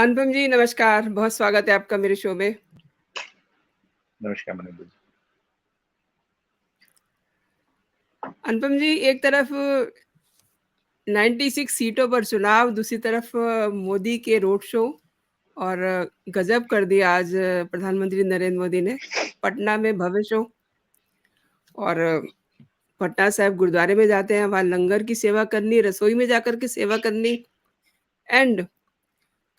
अनुपम जी नमस्कार, बहुत स्वागत है आपका मेरे शो में। नमस्कार मनिंदर जी। अनुपम जी, एक तरफ 96 सीटों पर चुनाव, दूसरी तरफ मोदी के रोड शो और गजब कर दिया आज प्रधानमंत्री नरेंद्र मोदी ने। पटना में भव्य शो और पटना साहिब गुरुद्वारे में जाते हैं, वहाँ लंगर की सेवा करनी, रसोई में जाकर के सेवा करनी। एंड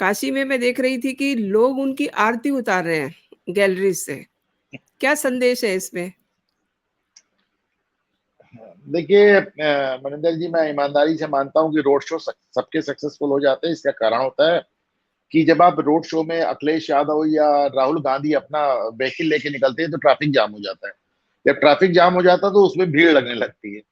काशी में मैं देख रही थी कि लोग उनकी आरती उतार रहे हैं गैलरी से। क्या संदेश है इसमें? देखिए मनिंदर जी, मैं ईमानदारी से मानता हूं कि रोड शो सबके सक्सेसफुल हो जाते हैं। इसका कारण होता है कि जब आप रोड शो में अखिलेश यादव या राहुल गांधी अपना व्हीकल लेके निकलते हैं तो ट्रैफिक जाम हो जाता है। जब ट्रैफिक जाम हो जाता है तो उसमें भीड़ लगने लगती है।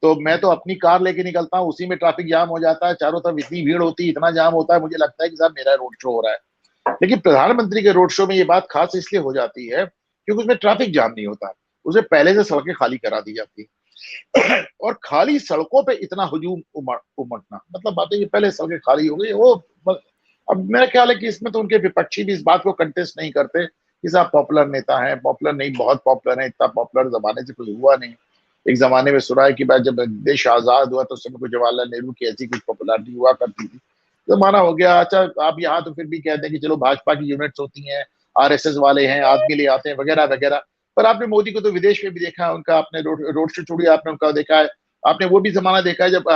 तो मैं तो अपनी कार लेके निकलता हूँ, उसी में ट्रैफिक जाम हो जाता है, चारों तरफ इतनी भीड़ होती है, इतना जाम होता है, मुझे लगता है कि साहब मेरा रोड शो हो रहा है। लेकिन प्रधानमंत्री के रोड शो में ये बात खास इसलिए हो जाती है क्योंकि उसमें ट्रैफिक जाम नहीं होता, उसे पहले से सड़कें खाली करा दी जाती है। और खाली सड़कों पे इतना हुजूम उमड़ना मतलब बात है कि पहले सड़कें खाली हो गई वो। अब मेरा ख्याल है कि इसमें तो उनके विपक्षी भी इस बात को कंटेस्ट नहीं करते कि साहब पॉपुलर नेता है, पॉपुलर नहीं, बहुत पॉपुलर है, इतना पॉपुलर जमाने से कुछ हुआ नहीं। एक जमाने में सुना है कि भाई जब देश आजाद हुआ तो उस समय को जवाहरलाल नेहरू की ऐसी कुछ पॉपुलरिटी हुआ करती थी। जमाना हो गया। अच्छा, आप यहाँ तो फिर भी कहते हैं कि चलो भाजपा की यूनिट्स होती हैं, आरएसएस वाले हैं, आदमी ले आते हैं वगैरह वगैरह। पर आपने मोदी को तो विदेश में भी देखा है, उनका आपने रोड शो छोड़िए, आपने उनका देखा है। आपने वो भी जमाना देखा है जब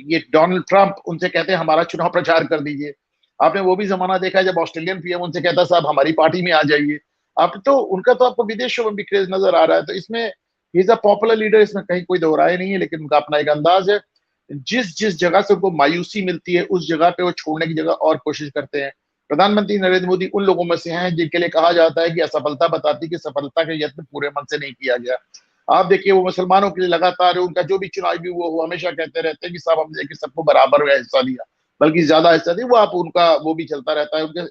ये डोनाल्ड ट्रंप उनसे कहते हैं हमारा चुनाव प्रचार कर दीजिए। आपने वो भी जमाना देखा है जब ऑस्ट्रेलियन पीएम उनसे कहता है साहब हमारी पार्टी में आ जाइए। आप तो उनका तो आपको विदेशों में भी क्रेज नजर आ रहा है। तो इसमें he is a popular leader, इसमें कहीं कोई दो राय नहीं है। लेकिन उनका अपना एक अंदाज है, जिस जिस जगह से उनको मायूसी मिलती है उस जगह पे वो छोड़ने की जगह और कोशिश करते हैं। प्रधानमंत्री नरेंद्र मोदी उन लोगों में से हैं जिनके लिए कहा जाता है कि असफलता बताती कि सफलता का यत्न पूरे मन से नहीं किया गया। आप देखिए वो मुसलमानों के लिए लगातार उनका जो भी चुनाव भी वो हमेशा कहते रहते हैं कि साहब हमने देखिए सबको बराबर हिस्सा दिया, बल्कि ज्यादा हिस्सा दिया। वो आप उनका वो भी चलता रहता है। उनके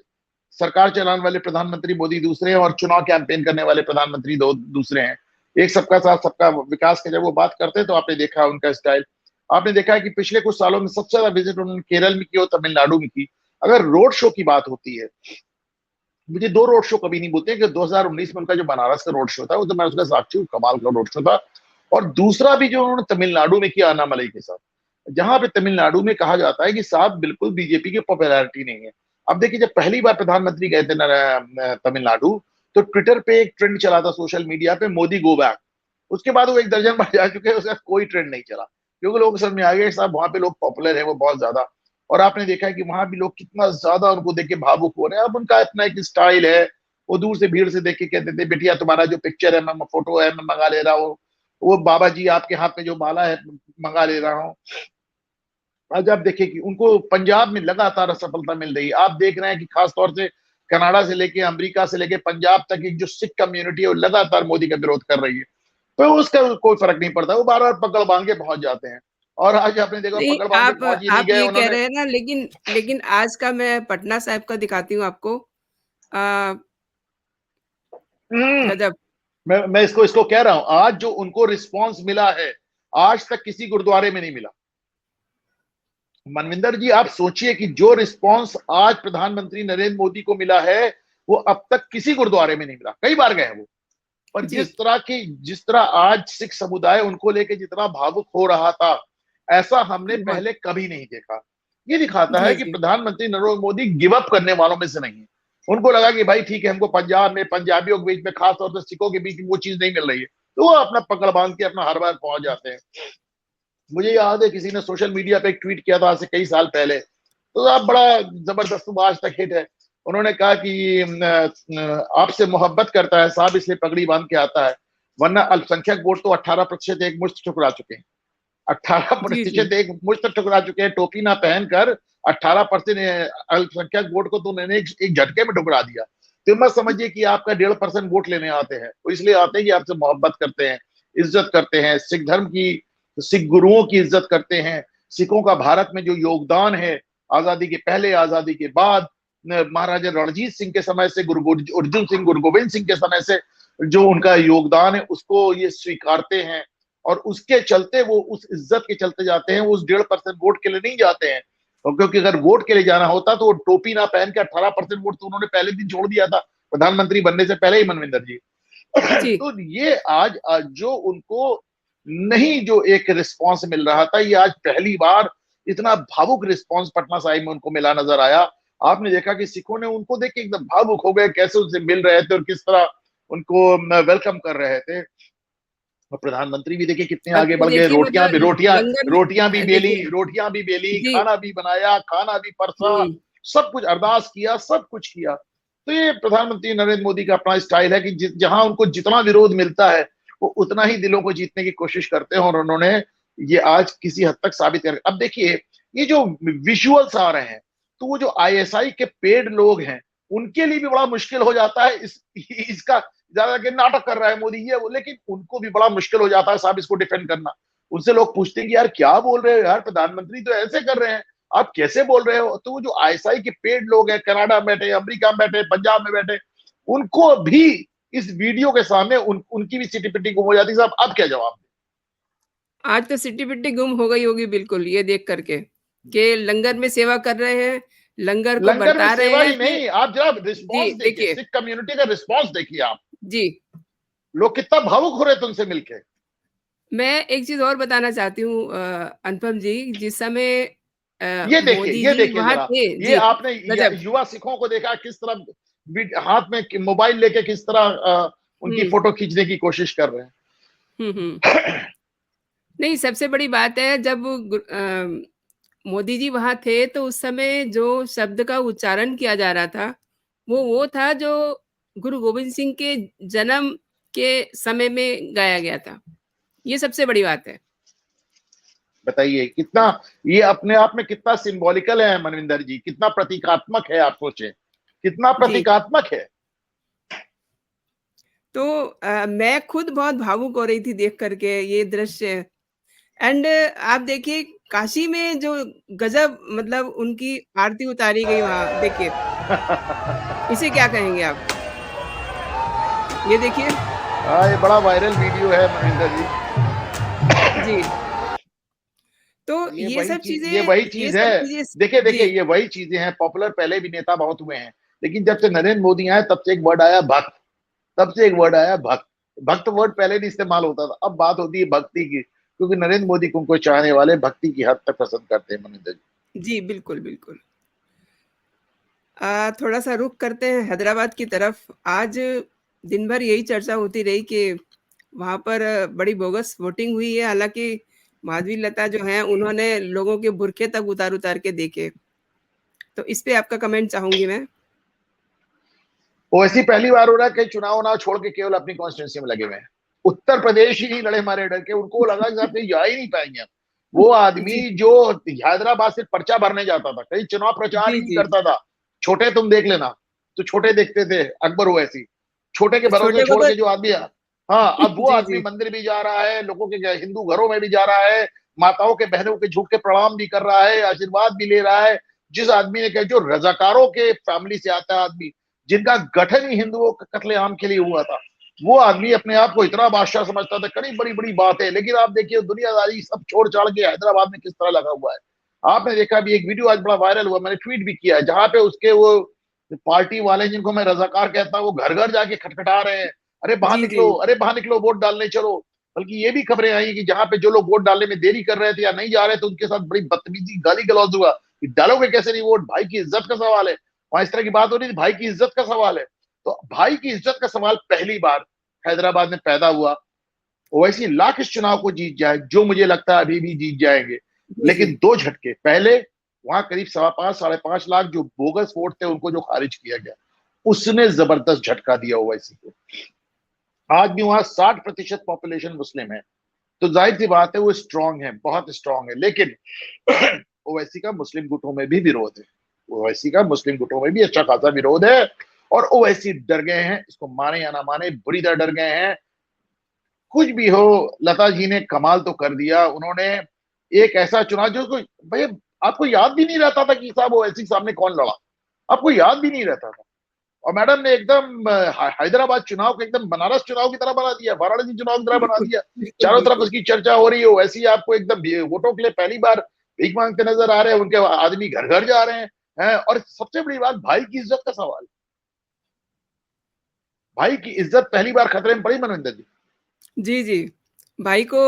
सरकार चलाने वाले प्रधानमंत्री मोदी दूसरे हैं और चुनाव कैंपेन करने वाले प्रधानमंत्री दो दूसरे हैं। एक सबका साथ सबका विकास का जब वो बात करते हैं तो आपने देखा उनका स्टाइल। आपने देखा है कि पिछले कुछ सालों में सबसे ज्यादा विजिट उन्होंने केरल में की और तमिलनाडु में की। अगर रोड शो की बात होती है, मुझे दो रोड शो कभी नहीं बोलते कि 2019 में उनका जो बनारस का रोड शो था वो तो मैं उसका साक्षी हूँ, कमाल का रोड शो था। और दूसरा भी जो उन्होंने तमिलनाडु में किया अन्नामलई के साथ, जहां पे तमिलनाडु में कहा जाता है कि साहब बिल्कुल बीजेपी की पॉपुलैरिटी नहीं है। अब देखिए जब पहली बार प्रधानमंत्री गए थे तमिलनाडु, तो ट्विटर पे एक ट्रेंड चला था सोशल मीडिया पे, मोदी गो बैक। उसके बाद वो एक दर्जन बार जा चुके हैं, उसका कोई ट्रेंड नहीं चला क्योंकि लोगों को समझ में आ गया साहब वहां पे लोग पॉपुलर है वो बहुत ज्यादा। और आपने देखा है कि वहां भी लोग कितना ज्यादा उनको देख के भावुक हो रहे हैं। अब उनका अपना एक स्टाइल है, वो दूर से भीड़ से देख के कहते थे बेटिया तुम्हारा जो पिक्चर है, मैं फोटो है, मैं मंगा ले रहा हूँ। वो बाबा जी आपके हाथ में जो माला है मंगा ले रहा हूँ। आज आप देखिए कि उनको पंजाब में लगातार सफलता मिल रही है। आप देख रहे हैं कि खासतौर से कनाडा से लेके अमेरिका से लेके पंजाब तक एक जो सिख कम्युनिटी है वो लगातार मोदी का विरोध कर रही है। तो उसका कोई फर्क नहीं पड़ता, वो बार बार पकड़ बांध के पहुंच जाते हैं। और आज आपने देखा नहीं, पकड़ बांध के पहुंच ही नहीं आप गए ये कह उन्होंने। रहे हैं ना, लेकिन लेकिन आज का मैं पटना साहिब का दिखाती हूँ आपको। आ, हम्म, गजब। मैं इसको इसको कह रहा हूं, आज जो उनको रिस्पांस मिला है आज तक किसी गुरुद्वारे में नहीं मिला। मनविंदर जी आप सोचिए कि जो रिस्पांस आज प्रधानमंत्री नरेंद्र मोदी को मिला है वो अब तक किसी गुरुद्वारे में नहीं मिला। कई बार गए हैं वो, पर जी जिस तरह आज सिख समुदाय उनको लेके जितना भावुक हो रहा था, ऐसा हमने बहुत। पहले कभी नहीं देखा। ये दिखाता है जी कि जी प्रधानमंत्री नरेंद्र मोदी गिव अप करने वालों में से नहीं है। उनको लगा कि भाई ठीक है, हमको पंजाब में पंजाबियों के बीच में, खासतौर पर सिखों के बीच में वो चीज नहीं मिल रही है, तो वो अपना पकड़ बांध के अपना हर बार पहुंच जाते हैं। मुझे याद है किसी ने सोशल मीडिया पे एक ट्वीट किया था आज से कई साल पहले, तो आप बड़ा जबरदस्त, आज तक हिट है। उन्होंने कहा कि आपसे मोहब्बत करता है साहब इसलिए पगड़ी बांध के आता है, वरना अल्पसंख्यक वोट तो 18% एक मुश्त ठुकरा चुके हैं। अट्ठारह जी जी। प्रतिशत एक मुश्त ठुकरा चुके हैं, टोपी ना पहनकर 18% अल्पसंख्यक वोट को तो उन्होंने एक झटके में ठुकरा दिया। तो मत समझिए कि आपका 1.5% वोट लेने आते हैं, वो इसलिए आते हैं कि आपसे मोहब्बत करते हैं, इज्जत करते हैं, सिख धर्म की, सिख गुरुओं की इज्जत करते हैं। सिखों का भारत में जो योगदान है, आजादी के पहले, आजादी के बाद, महाराजा रणजीत सिंह के समय से, गुरु अर्जुन सिंह, गुरु गोविंद सिंह के समय से जो उनका योगदान है उसको ये स्वीकारते हैं। और उसके चलते वो उस इज्जत के चलते जाते हैं, वो उस 1.5% वोट के लिए नहीं जाते हैं। और क्योंकि अगर वोट के लिए जाना होता तो वो टोपी ना पहन के 18% वोट तो उन्होंने पहले दिन छोड़ दिया था, प्रधानमंत्री बनने से पहले ही, मनविंदर जी। जी। तो ये आज जो उनको नहीं, जो एक रिस्पांस मिल रहा था, ये आज पहली बार इतना भावुक रिस्पांस पटना साहिब में उनको मिला नजर आया। आपने देखा कि सिखों ने उनको देख के एकदम भावुक हो गए, कैसे उनसे मिल रहे थे और किस तरह उनको वेलकम कर रहे थे। और प्रधानमंत्री भी देखिए कितने अब आगे तो बढ़ गए, देखिए मतलब लंगर में देखिए रोटियां भी बेली, जी। खाना भी बनाया, खाना भी परसा, हुँ। सब कुछ, अरदास किया, सब कुछ किया। तो ये प्रधानमंत्री नरेंद्र मोदी का अपना स्टाइल है कि जहां उनको जितना विरोध मिलता है वो उतना ही दिलों को जीतने की कोशिश करते हैं, और उन्होंने ये आज किसी हद तक साबित कर। अब देखिए ये जो विजुअल्स आ रहे हैं, तो वो जो आईएसआई के पेड लोग हैं उनके लिए भी बड़ा मुश्किल हो जाता है इसका, ज्यादा कि नाटक कर रहा है मोदी ये वो, लेकिन उनको भी बड़ा मुश्किल हो जाता है साहब इसको डिफेंड करना। उनसे लोग पूछते हैं कि यार क्या बोल रहे हो यार, प्रधानमंत्री तो ऐसे कर रहे हैं, आप कैसे बोल रहे हो। तो वो जो आईएसआई के पेड लोग हैं, कनाडा में बैठे, अमेरिका में बैठे, पंजाब में बैठे, उनको भी इस वीडियो के सामने उनकी भी सिटी पिटी गुम हो जाती है। साहब अब क्या जवाब आज तो सिट्टी-पिट्टी गुम हो गई होगी बिल्कुल ये देख कर के, कि लंगर में सेवा कर रहे हैं, लंगर दें? को लंगर में बरता रहे सेवा हैं ही फिर नहीं, आप जरा जी, रिस्पॉन्स देखिए, देखिए। सिख कम्युनिटी का रिस्पॉन्स देखिए आप, जी। लोग कितना भावुक हो रहे थे उनसे मिलके। मैं एक चीज़ और बताना चाहती हूँ अनुपम जी, जिस समय मोदी ये जी देखिए वहाँ जरा, थे ये जी, आपने गज़ब। युवा सिखों को देखा किस तरह हाथ में मोबाइल लेके किस तरह उनकी हुँ, फोटो खींचने की कोशिश कर रहे हुँ, हुँ। हैं। नहीं, सबसे बड़ी बात है जब मोदी जी वहाँ थे तो उस समय जो शब्द का उच्चारण किया जा रहा था, वो था जो गुरु गोविंद सिंह के जन्म के समय में गाया गया था। ये सबसे बड़ी बात है। बताइए कितना, ये अपने आप में कितना सिंबॉलिकल है मनविंदर जी, कितना प्रतीकात्मक है, आप सोचें कितना जी, प्रतीकात्मक है। तो मैं खुद बहुत भावुक हो रही थी देख कर के ये दृश्य एंड आप देखिए काशी में जो गज़ब मतलब उनकी आरती उतारी गई वहाँ, देखिए, इसे क्या कहेंगे आप? ये देखिए। हाँ, ये बड़ा वायरल वीडियो है मनविंदर जी। जी, तो ये वही ये चीज सब है। चीज़ें देखिए जी, ये वही चीजें हैं, पॉपुलर पहले भी नेता बहुत हुए हैं, लेकिन जब से नरेंद्र मोदी आए तब से एक वर्ड आया भक्त, तब से एक वर्ड आया भक्त। भक्त वर्ड पहले नहीं इस्तेमाल होता था, अब बात होती है भक्ति की, क्योंकि नरेंद्र मोदी को उनको चाहने वाले भक्ति की हद तक पसंद करते हैं मनिंदर जी। जी, बिल्कुल, बिल्कुल। थोड़ा-सा रुख करते हैं हैदराबाद की तरफ। आज दिन भर यही चर्चा होती रही कि वहाँ पर बड़ी बोगस वोटिंग हुई है, हालाँकि माधवी लता जो हैं, उन्होंने लोगों के बुर्के तक उतार-उतार के देखे। तो इस पे आपका कमेंट चाहूँगी मैं। वो ऐसी पहली बार हो रहा है कि चुनाव ना छोड़ के केवल अपनी कॉन्स्टिट्यूंसी में लगे हुए हैं। उत्तर प्रदेश ही नहीं लड़े हमारे डर के, उनको लगा कि साहब कहीं जा ही नहीं पाएंगे हम। वो जी, आदमी जो हैदराबाद से पर्चा भरने जाता था, कहीं चुनाव प्रचार जी, ही नहीं जी। करता था। छोटे तुम देख लेना, तो छोटे देखते थे अकबर ओवैसी, छोटे के भरोसे छोटे को छोड़ तो के जो आदमी, हाँ अब वो जी, आदमी जी। मंदिर भी जा रहा है, लोगों के हिंदू घरों में भी जा रहा है, माताओं के बहनों के झुक के प्रणाम भी कर रहा है, आशीर्वाद भी ले रहा है। जिस आदमी ने कहा, जो रजाकारों के फैमिली से आता है आदमी, जिनका गठन ही हिंदुओं के कत्लेआम के लिए हुआ था, वो आदमी अपने आप को इतना बादशाह समझता था, कड़ी बड़ी बड़ी बात है। लेकिन आप देखिए दुनियादारी सब छोड़ छाड़ के हैदराबाद में किस तरह लगा हुआ है। आपने देखा भी एक वीडियो आज बड़ा वायरल हुआ, मैंने ट्वीट भी किया है, जहां पे उसके वो पार्टी वाले जिनको मैं रजाकार कहता हूँ, वो घर घर जाके खटखटा रहे हैं, अरे बाहर जी, जी। निकलो, अरे बाहर निकलो, वोट डालने चलो। बल्कि ये भी खबरें आई कि जहां पे जो लोग वोट डालने में देरी कर रहे थे या नहीं जा रहे थे, उनके साथ बड़ी बदतमीजी गाली गलौज हुआ कि डालोगे कैसे नहीं वोट, भाई की इज्जत का सवाल है। वहां इस तरह की बात हो रही थी, भाई की इज्जत का सवाल है। तो भाई की इज्जत का सवाल पहली बार हैदराबाद में पैदा हुआ। ओवैसी लाख इस चुनाव को जीत जाए, जो मुझे लगता है अभी भी जीत जाएंगे, जी, जी। लेकिन दो झटके। पहले वहां करीब 5.5 5.5 लाख जो बोगस वोट थे उनको जो खारिज किया गया, उसने जबरदस्त झटका दिया ओवैसी को। आज भी वहां 60% पॉपुलेशन मुस्लिम है, तो जाहिर सी बात है वो स्ट्रांग है, बहुत स्ट्रांग है। लेकिन ओवैसी का मुस्लिम गुटों में भी विरोध है, ओवैसी का मुस्लिम गुटों में भी अच्छा खासा विरोध है। और ओवैसी डर गए हैं, इसको माने या ना माने, बुरी तरह डर गए हैं। कुछ भी हो, लता जी ने कमाल तो कर दिया। उन्होंने एक ऐसा चुनाव जो भाई आपको याद भी नहीं रहता था कि साहब ओवैसी के सामने कौन लड़ा, आपको याद भी नहीं रहता था। और मैडम ने एकदम हैदराबाद चुनाव को एकदम बनारस चुनाव की तरह बना दिया, वाराणसी चुनाव की तरह बना बिल्कुल, दिया। बिल्कुल, चारों तरफ बिल्कुल। उसकी चर्चा हो रही है, वैसे ही आपको एकदम वोटों के लिए पहली बार भीख मांगते नजर आ रहे हैं, उनके आदमी घर घर जा रहे हैं। और सबसे बड़ी बात, भाई की इज्जत का सवाल। भाई की इज्जत पहली बार खतरे में पड़ी मनविंदर जी। जी, जी। भाई को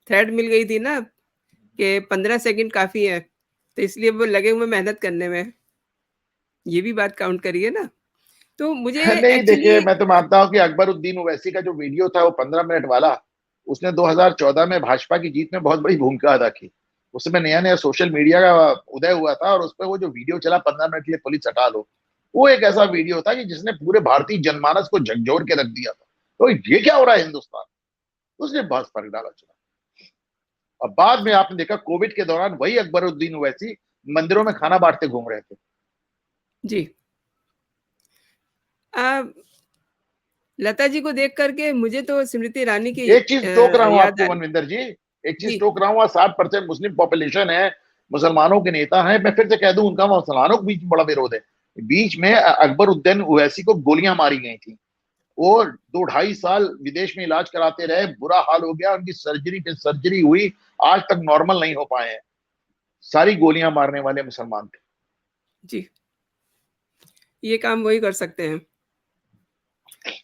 थ्रेड मिल गई थी ना कि 15 सेकंड काफ़ी है, तो इसलिए वो लगे हुए मेहनत करने में। ये भी बात काउंट करी है ना? तो मुझे नहीं देखिए, एक्चुअली मैं तो मानता हूं कि अकबरुद्दीन ओवैसी का जो वीडियो था वो 15 मिनट वाला, उसने 2014 में भाजपा की जीत में बहुत बड़ी भूमिका अदा की। उस समय नया नया सोशल मीडिया का उदय हुआ था, और उस पर वो जो वीडियो चला 15 मिनट के लिए पुलिस हटा लो, वो एक ऐसा वीडियो था कि जिसने पूरे भारतीय जनमानस को झकझोर के रख दिया था। तो ये क्या हो रहा है हिंदुस्तान, उसने बहुत फर्क डाला चुना। अब बाद में आपने देखा कोविड के दौरान वही अकबरुद्दीन ओवैसी मंदिरों में खाना बांटते घूम रहे थे। जी। अ, लता जी को देख कर के मुझे तो स्मृति ईरानी की एक चीज टोक रहा हूं याद आपको आई। मनविंदर जी, एक चीज जी। टोक रहा हूं, 60% मुस्लिम पॉपुलेशन है, मुसलमानों के नेता हैं, मैं फिर से कह दूं उनका मुसलमानों के बीच में बड़ा विरोध है। बीच में अकबरुद्दीन ओवैसी को गोलियां मारी गई थी, वो 2 ढाई साल विदेश में इलाज कराते रहे, बुरा हाल हो गया, उनकी सर्जरी पे सर्जरी हुई, आज तक नॉर्मल नहीं हो पाए हैं। सारी गोलियां मारने वाले मुसलमान थे। जी, ये काम वही कर सकते हैं।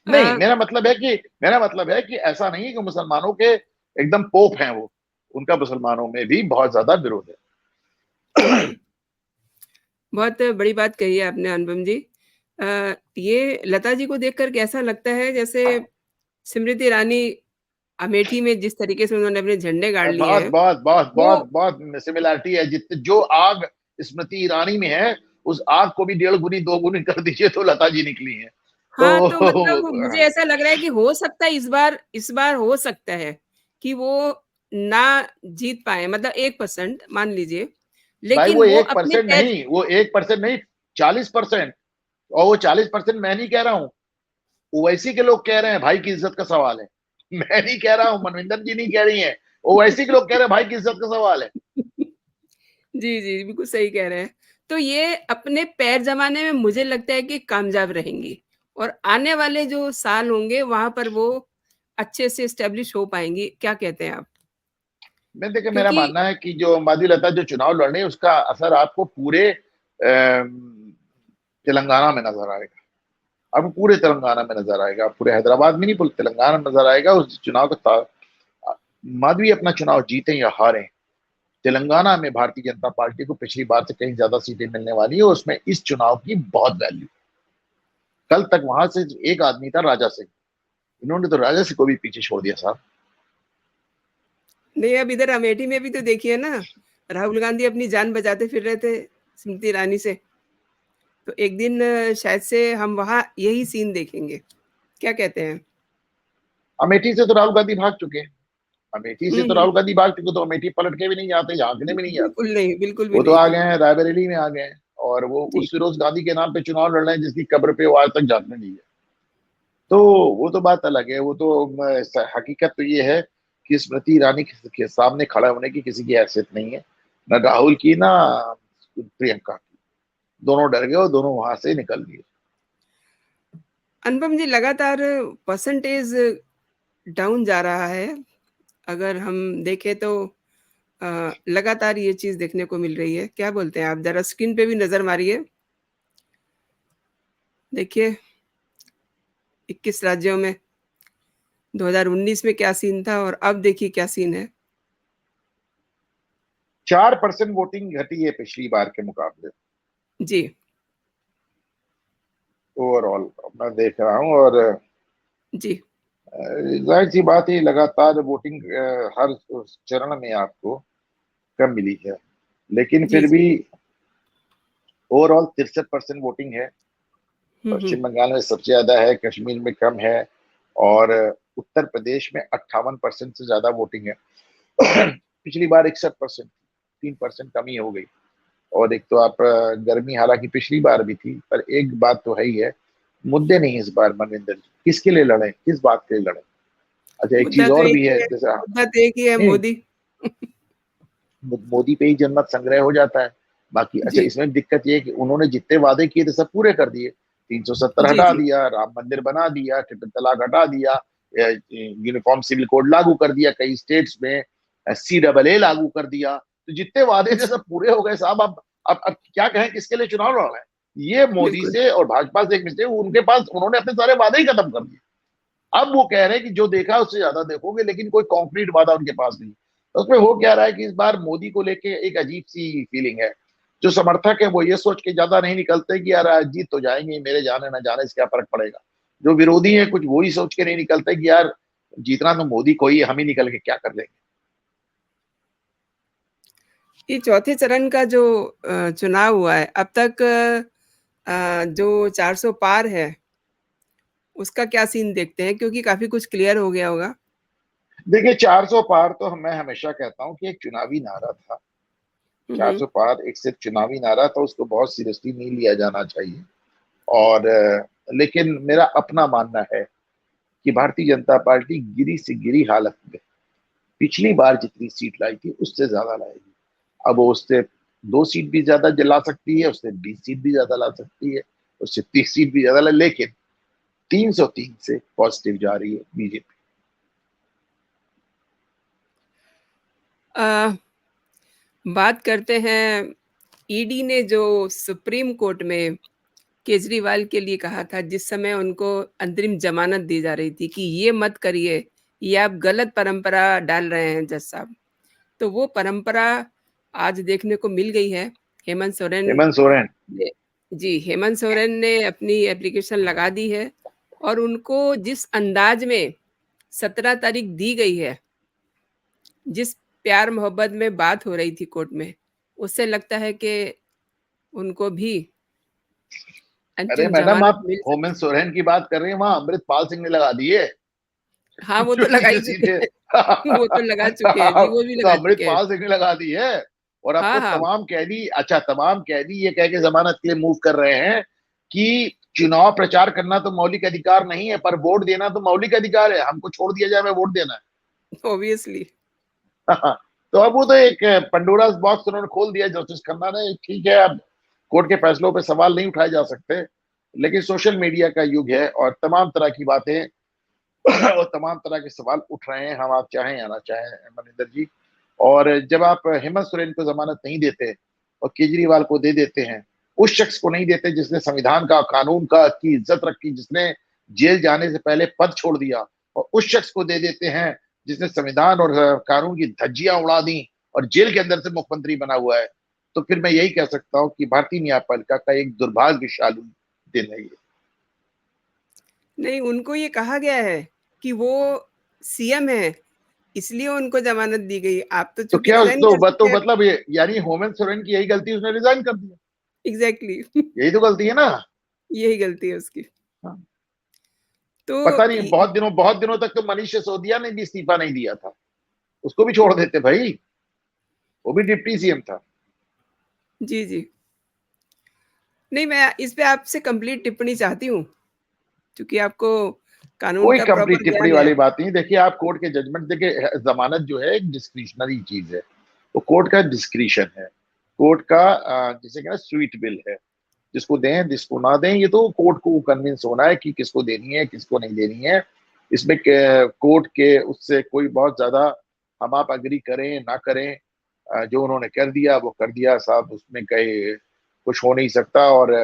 नहीं, अ, मेरा मतलब है कि ऐसा नहीं है कि मुसलमानों के एकदम पोप हैं वो, उनका मुसलमानों में भी बहुत ज्यादा विरोध है। बहुत बड़ी बात कही है आपने अनुपम जी। ये लता जी को देख कर के ऐसा लगता है जैसे स्मृति ईरानी अमेठी में जिस तरीके से उन्होंने अपने झंडे गाड़ लिए बहुत हैं, बहुत बहुत वो बहुत बहुत सिमिलैरिटी है। जितने जो आग स्मृति ईरानी में है, उस आग को भी 1.5 गुनी 2 गुनी कर दीजिए तो लता जी निकली है। हाँ, तो मतलब तो मुझे ऐसा लग रहा है कि हो सकता है इस बार हो सकता है कि वो ना जीत पाएँ मतलब 1% मान लीजिए, भाई लेकिन वो वो एक अपने परसेंट पैर नहीं, वो 1% नहीं, 40%। और वो 40% मैं नहीं कह रहा हूँ, ओवैसी के लोग कह रहे हैं भाई की इज्जत का सवाल है। मैं नहीं कह रहा हूँ, मनविंदर जी नहीं कह रही हैं, ओवैसी के लोग कह रहे हैं भाई की इज्जत का सवाल है। जी, जी, बिल्कुल सही कह रहे हैं। तो ये अपने पैर जमाने में मुझे लगता है कि कामयाब रहेंगी और आने वाले जो साल होंगे वहाँ पर वो अच्छे से एस्टेब्लिश हो पाएँगी। क्या कहते हैं आप? मैं देखिए, मेरा क्योंकि मानना है कि जो माधवी लता जो चुनाव लड़ रही है, उसका असर आपको पूरे तेलंगाना में नजर आएगा। आपको पूरे तेलंगाना में नजर आएगा, पूरे हैदराबाद में नहीं, पूरे तेलंगाना में नजर आएगा उस चुनाव का। माधवी अपना चुनाव जीते या हारे, तेलंगाना में भारतीय जनता पार्टी को पिछली बार से कहीं ज्यादा सीटें मिलने वाली है, उसमें इस चुनाव की बहुत वैल्यू। कल तक वहां से एक आदमी था, राजा सिंह, इन्होंने तो राजा सिंह को भी पीछे छोड़ दिया साहब। नहीं, अब इधर अमेठी में भी तो देखिए ना, राहुल गांधी अपनी जान बचाते फिर रहे थे स्मृति ईरानी से। तो एक दिन शायद से हम वहाँ यही सीन देखेंगे। क्या कहते हैं? अमेठी से तो राहुल गांधी भाग चुके हैं, अमेठी हुँ, से तो हुँ। राहुल गांधी भाग चुके, तो अमेठी पलट के भी नहीं जाते, झांकने भी नहीं जाते। बिल्कुल नहीं, बिल्कुल भी वो तो नहीं। आ गए हैं, रायबरेली में आ गए हैं, और वो जी, उस फिरोज गांधी के नाम पे चुनाव लड़ रहे हैं जिसकी कब्र पे वो आज तक झांकने नहीं है। तो वो तो बात अलग है, वो तो हकीकत तो ये है कि स्मृति ईरानी के सामने खड़ा होने की किसी की हैसियत नहीं है, न राहुल की ना प्रियंका की। दोनों डर गए और दोनों वहां से निकल लिए। अनुपम जी लगातार परसेंटेज डाउन जा रहा है। अगर हम देखें तो लगातार ये चीज़ देखने को मिल रही है। क्या बोलते हैं आप? ज़रा स्क्रीन पे भी नज़र मारिए। देखिए 21 राज्यों में 2019 में क्या सीन था और अब देखिए क्या सीन है। 4% वोटिंग घटी है पिछली बार के मुकाबले, जी, ओवरऑल मैं देख रहा हूँ। और जी, जाहिर सी बात है, लगातार वोटिंग हर चरण में आपको कम मिली है, लेकिन जी, फिर जी। भी ओवरऑल 63% वोटिंग है। हुँ, हुँ। पश्चिम बंगाल में सबसे ज्यादा है, कश्मीर में कम है, और उत्तर प्रदेश में 58% से ज्यादा वोटिंग है। पिछली बार 61%, 3% कमी हो गई। और एक तो आप गर्मी हालांकि पिछली बार भी थी, पर एक बात तो है ही है, मुद्दे नहीं इस बार मनविंदर जी, किसके लिए लड़े, किस बात के लिए लड़े। अच्छा, एक मुद्दा चीज तो और एक भी ही है, है जैसे मुद्दा तो एक ही है नहीं, मोदी। मोदी पे ही जनमत संग्रह हो जाता है। बाकी अच्छा, जी, इसमें दिक्कत ये है कि उन्होंने जितने वादे किए थे सब पूरे कर दिए। 370 जी, हटा जी। दिया, राम मंदिर बना दिया, ट्रिपल तलाक हटा दिया, यूनिफॉर्म सिविल कोड लागू कर दिया कई स्टेट्स में, CAA लागू कर दिया। तो जितने वादे थे सब पूरे हो गए साहब। अब क्या कहें, किसके लिए चुनाव लड़ रहे हैं? ये मोदी बिल्कुल। से और भाजपा से एक मिस्टेक, उनके पास उन्होंने अपने सारे वादे ही खत्म कर दिए। अब वो कह रहे हैं कि जो देखा उससे ज्यादा देखोगे, लेकिन कोई कॉन्क्रीट वादा उनके पास नहीं। तो उसमें हो क्या रहा है कि इस बार मोदी को लेके एक अजीब सी फीलिंग है। जो समर्थक है वो ये सोच के ज्यादा नहीं निकलते कि यार आज जीत तो जाएंगे, मेरे जाने ना जाने से क्या फर्क पड़ेगा। जो विरोधी है कुछ वही सोच के नहीं निकलते कि यार जीतना तो मोदी को ही, हम ही निकल के क्या कर लेंगे। ये चौथे चरण का जो चुनाव हुआ है, अब तक जो 400 पार है, उसका क्या सीन देखते हैं? क्योंकि काफ़ी कुछ क्लियर हो गया होगा। देखिए 400 पार तो मैं हमेशा कहता हूँ कि एक चुनावी नारा था। हुँ, हुँ। 400 पार एक सिर्फ चुनावी नारा था, उसको बहुत सीरियसली नहीं लिया जाना चाहिए। और लेकिन मेरा अपना मानना है कि भारतीय जनता पार्टी गिरी से गिरी हालत में पिछली बार जितनी सीट लाई थी उससे ज्यादा लाएगी। अब वो उससे 2 सीट भी ज्यादा ला सकती है, उससे 20 सीट भी ज्यादा ला सकती है, उससे 30 सीट भी ज्यादा ला, लेकिन 303 से पॉजिटिव जा रही है बीजेपी। अ, बात करते हैं, ईडी ने जो सुप्रीम कोर्ट में केजरीवाल के लिए कहा था, जिस समय उनको अंतरिम ज़मानत दी जा रही थी कि ये मत करिए, ये आप गलत परंपरा डाल रहे हैं जज साहब। तो वो परंपरा आज देखने को मिल गई है। हेमंत सोरेन हेमंत सोरेन। ने जी, हेमंत सोरेन ने अपनी एप्लीकेशन लगा दी है और उनको जिस अंदाज़ में 17 तारीख दी गई है, जिस प्यार-मोहब्बत में बात हो रही थी कोर्ट में, उससे लगता है कि उनको भी अरे अंतिम मैडम, ज़मानत आप मिल हेमंत सकती है। सोरेन की बात कर रही हैं, वहां अमृतपाल सिंह ने लगा दिए। हाँ, वो जो तो लगा ही सीधे चुके सीधे हैं। वो तो लगा चुके हैं जी, वो भी तो लगा चुके हैं। अमृतपाल सिंह ने लगा दी है। और अब हाँ, तो हाँ, तमाम कैदी, अच्छा तमाम कैदी ये कह के जमानत के लिए मूव कर रहे हैं कि चुनाव प्रचार करना तो मौलिक अधिकार नहीं है, पर वोट देना तो मौलिक अधिकार है, हमको छोड़ दिया जाए, मैं वोट देना है। ऑब्वियसली। तो अब वो तो एक पंडोरास बॉक्स उन्होंने खोल दिया जस्टिस खन्ना ने। ठीक है, अब कोर्ट के फैसलों पे सवाल नहीं उठाए जा सकते, लेकिन सोशल मीडिया का युग है और तमाम तरह की बातें और तमाम तरह के सवाल उठ रहे हैं, हम आप चाहें या ना चाहें मनिंदर जी। और जब आप हेमंत सोरेन को जमानत नहीं देते और केजरीवाल को दे देते हैं, उस शख्स को नहीं देते जिसने संविधान का, कानून का की इज्जत रखी, जिसने जेल जाने से पहले पद छोड़ दिया, और उस शख्स को दे देते हैं जिसने संविधान और कानून की धज्जियां उड़ा दी और जेल के अंदर से मुख्यमंत्री बना हुआ है, तो फिर मैं यही कह सकता हूं कि भारतीय न्यायपालिका का एक दुर्भाग्यशाली दिन है ये। नहीं, उनको ये कहा गया है कि वो सीएम हैं, इसलिए उनको ज़मानत दी गई। आप तो तो चूँकि क्या रिज़ाइन कर तो सकते हैं। मतलब ये यानी हेमंत सोरेन की यही गलती, उसने रिजाइन कर दिया। एग्ज़ैक्टली। यही तो गलती है ना। यही गलती है उसकी। हाँ। तो पता नहीं, इ बहुत दिनों तक तो मनीष सिसोदिया ने भी इस्तीफा नहीं दिया था, उसको भी छोड़ देते भाई, वो भी डिप्टी सीएम था। जी, जी। नहीं, मैं इस पे आपसे कंप्लीट टिप्पणी चाहती हूँ, चूँकि आपको कानून कोई का कंप्लीट प्रॉपर टिप्पणी ज्ञान है। वाली बात नहीं। देखिए आप कोर्ट के जजमेंट, देखिए जमानत जो है एक डिस्क्रिशनरी चीज है, वो कोर्ट का डिस्क्रिशन है, कोर्ट का जिसे कहना स्वीट बिल है। जिसको दें जिसको ना दें, ये तो कोर्ट को कन्विंस होना है कि किसको देनी है किसको नहीं देनी है। इसमें कोर्ट के उससे कोई बहुत ज्यादा हम आप अग्री करें ना करें, जो उन्होंने कर दिया वो कर दिया साहब, उसमें कहीं कुछ हो नहीं सकता। और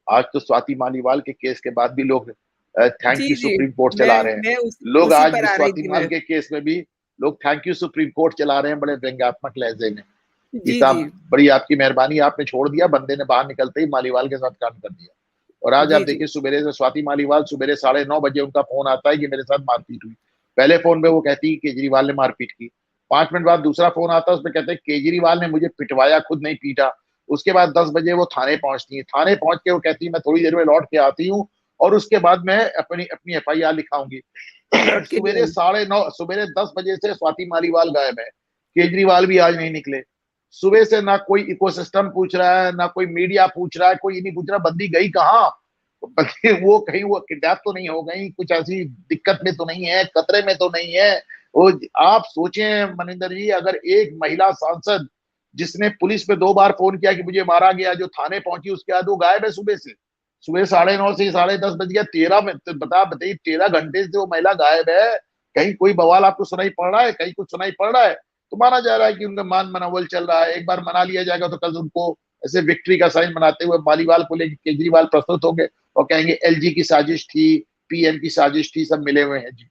आज तो स्वाति मालीवाल के केस के बाद भी लोग thank ji, you ji. Supreme court चला मैं रहे हैं। मैं उस लोग उसी आज पर भी आ रही स्वाति थी माल मैं। के केस में भी लोग थैंक यू सुप्रीम कोर्ट चला रहे हैं, बड़े व्यंग्यात्मक लहजे में कि जी, जी। साहब बड़ी आपकी मेहरबानी, आपने छोड़ दिया, बंदे ने बाहर निकलते ही मालीवाल के साथ काम कर दिया। और आज आप जी, जी। देखिए सुबेरे से स्वाति मालीवाल, सुबेरे 9:30 बजे उनका फोन आता है कि मेरे साथ मारपीट हुई। पहले फोन पे वो कहती है केजरीवाल ने मारपीट की, 5 मिनट बाद दूसरा फोन आता है, उसमें कहते हैं केजरीवाल ने मुझे पिटवाया, खुद नहीं पीटा। उसके बाद 10 बजे वो थाने पहुंचती है, थाने पहुंच के वो कहती है मैं थोड़ी देर में लौट के आती हूँ और उसके बाद मैं अपनी अपनी FIR लिखाऊंगी। लौट के नहीं सुबेरे आई। 9:30, सुबेरे 10 बजे से स्वाति मालीवाल गायब है, केजरीवाल भी आज नहीं निकले। सुबह से ना कोई इकोसिस्टम पूछ रहा है, ना कोई मीडिया पूछ रहा है, कोई ये नहीं पूछ रहा बंदी गई कहाँ। बल्कि वो कहीं वो किडनैप तो नहीं हो गई, कुछ ऐसी दिक्कत में तो नहीं है, खतरे में तो नहीं है। वो आप सोचें मनिंदर जी, अगर एक महिला सांसद जिसने पुलिस पे 2 बार फोन किया कि मुझे मारा गया, जो थाने पहुंची, उसके बाद वो गायब है सुबह से। सुबह 9:30 से 10:30 बज गया, 13 में तो बताइए 13 घंटे से वो महिला गायब है। कहीं कोई बवाल आपको सुनाई पड़ रहा है, कहीं कुछ सुनाई पड़ रहा है? तो माना जा रहा है कि उनका मान मनोबल चल रहा है। एक बार मना लिया जाएगा तो कल उनको ऐसे विक्ट्री का साइन बनाते हुए मालीवाल को लेकर केजरीवाल प्रस्तुत होंगे और कहेंगे एलजी की साजिश थी, पीएम की साजिश थी, सब मिले हुए हैं जी।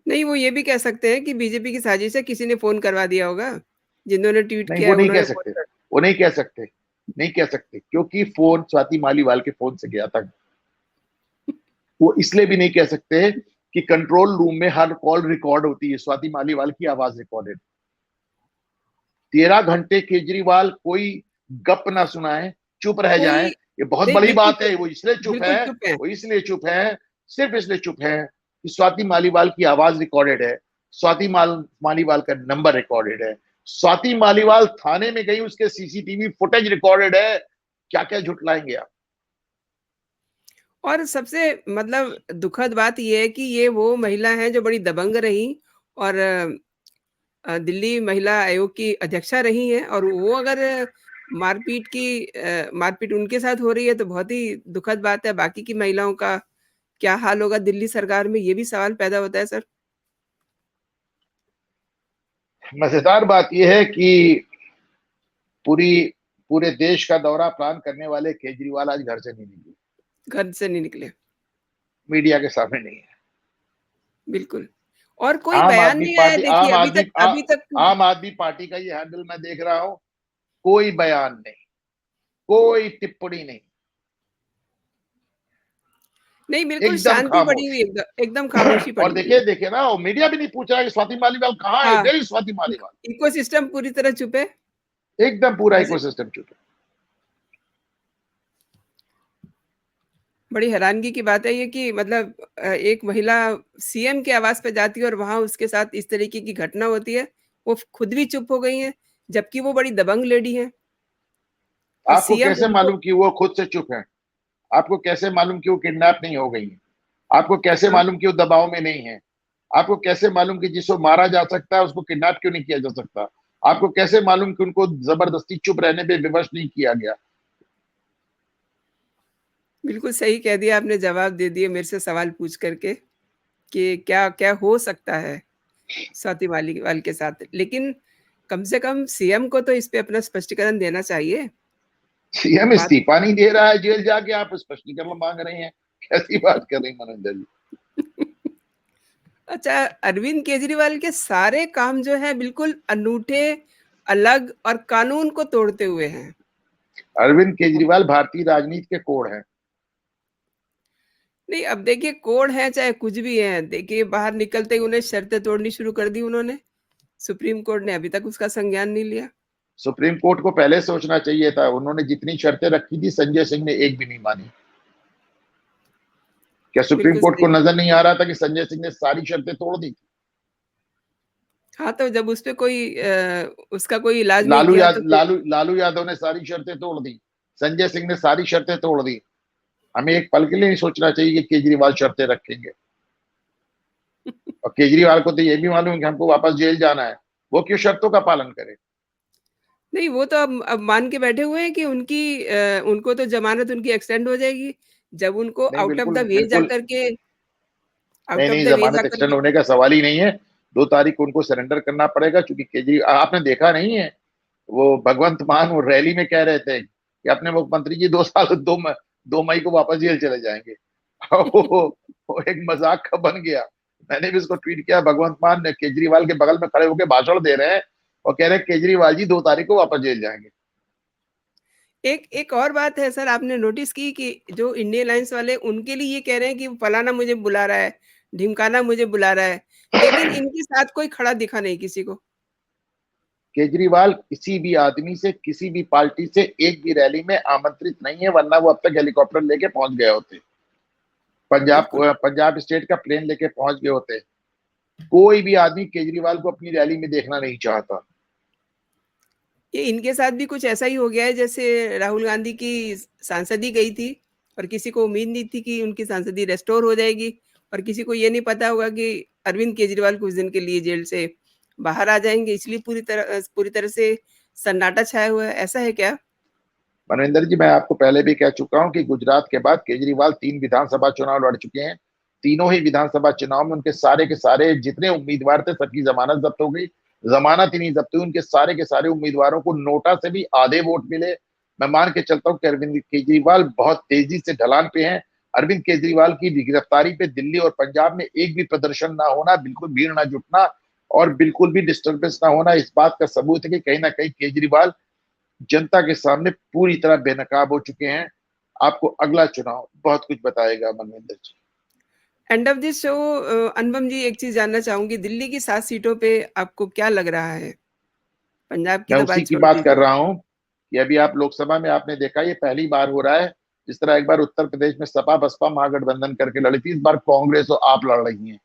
नहीं, वो ये भी कह सकते हैं कि बीजेपी की साजिश है, किसी ने फ़ोन करवा दिया होगा, जिन्होंने ट्वीट नहीं, किया वो है नहीं कह उन्होंने फ़ोन सकते, कर वो नहीं कह सकते, नहीं कह सकते, क्योंकि फोन स्वाति मालीवाल के फोन से गया था। वो इसलिए भी नहीं कह सकते कि कंट्रोल रूम में हर कॉल रिकॉर्ड होती है, स्वाति मालीवाल की आवाज रिकॉर्डेड। 13 घंटे केजरीवाल कोई गप ना सुनाए, चुप रह जाए, कोई ये बहुत नहीं, बड़ी बिल्कुल बात है। चुप, वो इसलिए चुप बिल्कुल है, चुप हैं। वो इसलिए चुप है, सिर्फ इसलिए चुप है कि स्वाति मालीवाल की आवाज रिकॉर्डेड है, स्वाति मालीवाल का नंबर रिकॉर्डेड है, स्वाति मालीवाल थाने में गई, उसके सीसीटीवी फुटेज रिकॉर्डेड है। क्या क्या झुटलाएंगे आप? और सबसे मतलब दुखद बात ये है कि ये वो महिला हैं जो बड़ी दबंग रहीं और दिल्ली महिला आयोग की अध्यक्षा रही हैं और वो अगर मारपीट उनके साथ हो रही है तो बहुत ही दुखद बात है। बाकी की महिलाओं का क्या हाल होगा दिल्ली सरकार में, ये भी सवाल पैदा होता है सर। मजेदार बात यह है कि पूरी पूरे देश का दौरा प्लान करने वाले केजरीवाल आज घर से नहीं निकले, घर से नहीं निकले। मीडिया के सामने नहीं है। बिल्कुल। और कोई बयान नहीं आया देखिए अभी तक आम आदमी पार्टी का ये हैंडल मैं देख रहा हूं, कोई बयान नहीं, कोई टिप्पणी नहीं, नहीं, बिल्कुल एकदम शांति पड़ी हुई खामोश। एकदम खामोशी और पड़ी हुई देखिए है। देखिए ना, मीडिया भी नहीं पूछ रहा है कि स्वाति मालीवाल कहाँ है, हाँ, वेरी स्वाति मालीवाल। इकोसिस्टम पूरी तरह चुप है। एकदम पूरा मुझे इकोसिस्टम चुप है। बड़ी हैरानगी की बात है ये कि मतलब एक महिला सीएम के आवास पे जाती है और वहाँ उसके साथ इस तरीके की घटना होती है। वो खुद भी चुप हो गई हैं, जबकि वो बड़ी दबंग लेडी हैं और आपको सीएम कैसे उनको मालूम कि वो खुद से चुप है? आपको कैसे मालूम कि वो किडनैप नहीं हो गई है? आपको कैसे हाँ, मालूम कि वो दबाव में नहीं है? आपको कैसे मालूम कि जिसको मारा जा सकता है उसको किडनैप क्यों नहीं किया जा सकता? आपको कैसे मालूम कि उनको जबरदस्ती चुप रहने पे विवश नहीं किया गया? बिल्कुल सही कह दिया आपने, जवाब दे दिए मेरे से सवाल पूछ कर के कि क्या-क्या हो सकता है स्वाति मालीवाल के साथ। लेकिन कम से कम सीएम को तो इस पे अपना स्पष्टीकरण देना चाहिए। सीएम बात इस्तीफा नहीं दे रहा है, जेल जाके आप स्पष्टीकरण मांग रहे हैं, कैसी बात कर रही हैं मनोज जी? अच्छा, अरविंद केजरीवाल के सारे काम जो हैं बिल्कुल अनूठे, अलग और कानून को तोड़ते हुए हैं। अरविंद केजरीवाल भारतीय राजनीति के कोढ़ हैं। नहीं, अब देखिए कोड है चाहे कुछ भी है, देखिए बाहर निकलते ही उन्हें शर्तें तोड़नी शुरू कर दी उन्होंने। सुप्रीम कोर्ट ने अभी तक उसका संज्ञान नहीं लिया। सुप्रीम कोर्ट को पहले सोचना चाहिए था, उन्होंने जितनी शर्तें रखी थी संजय सिंह ने एक भी नहीं मानी। क्या सुप्रीम बिल्कुल कोर्ट को सही। नजर नहीं आ रहा था कि संजय सिंह ने सारी शर्तें तोड़ दी? हाँ, तो जब उसपे कोई उसका कोई इलाज नहीं किया तो फिर लालू यादव ने सारी शर्तें तोड़ दी, संजय सिंह ने सारी शर्तें तोड़ दी। हमें एक पल के लिए नहीं सोचना चाहिए कि केजरीवाल शर्तें रखेंगे। और केजरीवाल को तो ये भी मालूम है कि हमको वापस जेल जाना है, वो क्यों शर्तों का पालन करे? नहीं, वो तो अब मान के बैठे हुए हैं कि उनको तो ज़मानत उनकी एक्सटेंड हो जाएगी। जब उनको नहीं, आउट ऑफ द बिल्कुल वे बिल्कुल जाकर के नहीं, आउट ऑफ नहीं, द वे जमानत जाकर एक्सटेंड के होने का सवाल ही नहीं है। 2 तारीख को उनको सरेंडर करना पड़ेगा, क्योंकि केजरीवाल, आपने देखा नहीं है, वो भगवंत मान वो रैली में कह रहे थे कि अपने मुख्यमंत्री जी 2 साल 2 मई को वापस जेल चले जाएंगे। वो एक मजाक का बन गया। मैंने भी उसको ट्वीट किया, भगवंत मान ने केजरीवाल के बगल में खड़े होकर भाषण दे रहे हैं और कह रहे हैं केजरीवाल जी 2 तारीख को वापस जेल जाएंगे। एक एक और बात है सर, आपने नोटिस की कि जो इंडियन अलायंस वाले उनके लिए ये कह रहे हैं कि फलाना मुझे बुला रहा है, ढिमकाना मुझे बुला रहा है, लेकिन इनके साथ कोई खड़ा दिखा नहीं किसी को। केजरीवाल किसी भी आदमी से, किसी भी पार्टी से एक भी रैली में आमंत्रित नहीं है, वरना वो अब तक हेलीकॉप्टर लेके पहुंच गए होते, पंजाब बिल्कुल, पंजाब स्टेट का प्लेन लेके पहुंच गए होते। कोई भी आदमी केजरीवाल को अपनी रैली में देखना नहीं चाहता। ये इनके साथ भी कुछ ऐसा ही हो गया है जैसे राहुल गांधी की सांसदी गई थी और किसी को उम्मीद नहीं थी कि उनकी सांसदी रिस्टोर हो जाएगी और किसी को ये नहीं पता होगा कि अरविंद केजरीवाल कुछ दिन के लिए जेल से बाहर आ जाएँगे, इसलिए पूरी तरह से सन्नाटा छाया हुआ है, ऐसा है क्या? मनविंदर जी, मैं आपको पहले भी कह चुका हूं कि गुजरात के बाद केजरीवाल 3 विधानसभा चुनाव लड़ चुके हैं। तीनों ही विधानसभा चुनाव में उनके सारे के सारे जितने उम्मीदवार थे सबकी जमानत जब्त हो गई, जमानत ही नहीं जब्त हुई, उनके सारे के सारे उम्मीदवारों को नोटा से भी आधे वोट मिले। मैं मान के चलता हूँ कि अरविंद केजरीवाल बहुत तेजी से ढलान पे हैं। अरविंद केजरीवाल की गिरफ्तारी पे दिल्ली और पंजाब में एक भी प्रदर्शन ना होना, बिल्कुल भीड़ ना जुटना और बिल्कुल भी डिस्टर्बेंस ना होना, इस बात का सबूत है कि कहीं ना कहीं केजरीवाल जनता के सामने पूरी तरह बेनकाब हो चुके हैं। आपको अगला चुनाव बहुत कुछ बताएगा मनविंदर जी। एंड ऑफ दिस शो अनुपम जी, एक चीज़ जानना चाहूँगी, दिल्ली की 7 सीटों पे आपको क्या लग रहा है? पंजाब की मैं तो उसी बात की छोड़ बात कर दीजिए। रहा हूं कि अभी आप लोकसभा में आपने देखा ये पहली बार हो रहा है। जिस तरह एक बार उत्तर प्रदेश में सपा बसपा महागठबंधन करके लड़ी थी, इस बार कांग्रेस और आप लड़ रही हैं।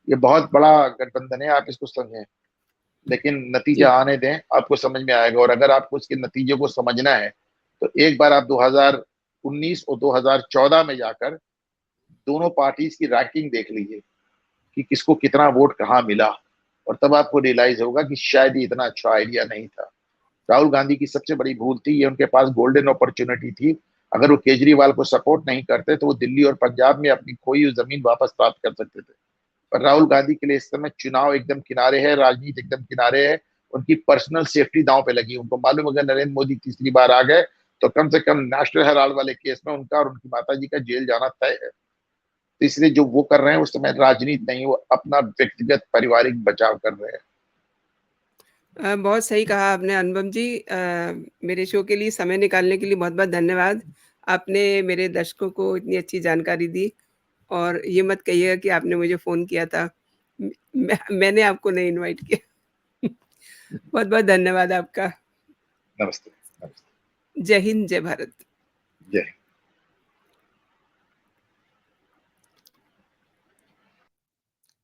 ये बहुत बड़ा गठबंधन है, आप इसको समझें। लेकिन नतीजा जी। आने दें, आपको समझ में आएगा। और अगर आपको इसके नतीजे को समझना है तो एक बार आप 2019 और 2014 में जाकर दोनों पार्टीज की रैंकिंग देख लीजिए कि किसको कितना वोट कहाँ मिला, और तब आपको रियलाइज होगा कि शायद ये इतना अच्छा आइडिया नहीं था। राहुल गांधी की सबसे बड़ी भूल थी, ये उनके पास गोल्डन अपॉर्चुनिटी थी। अगर वो केजरीवाल को सपोर्ट नहीं करते तो वो दिल्ली और पंजाब में अपनी खोई हुई जमीन वापस प्राप्त कर सकते थे। पर राहुल गांधी के लिए इस समय चुनाव एकदम किनारे है, राजनीति एकदम किनारे है। उनकी पर्सनल सेफ्टी दांव पे लगी। उनको मालूम अगर नरेंद्र मोदी तीसरी बार आ गए तो कम से कम नेशनल हेराल्ड वाले केस में उनका और उनकी माता जी का जेल जाना तय है। तो इसलिए जो वो कर रहे हैं उस समय राजनीति नहीं, वो अपना व्यक्तिगत पारिवारिक बचाव कर रहे हैं। बहुत सही कहा आपने अनुपम जी। मेरे शो के लिए समय निकालने के लिए बहुत-बहुत धन्यवाद। आपने मेरे दर्शकों को इतनी अच्छी जानकारी दी और ये मत कहिएगा कि आपने मुझे फ़ोन किया था। मैंने आपको नहीं इनवाइट किया। बहुत-बहुत धन्यवाद आपका। नमस्ते। नमस्ते। जय हिंद, जय भारत। जय हिंद।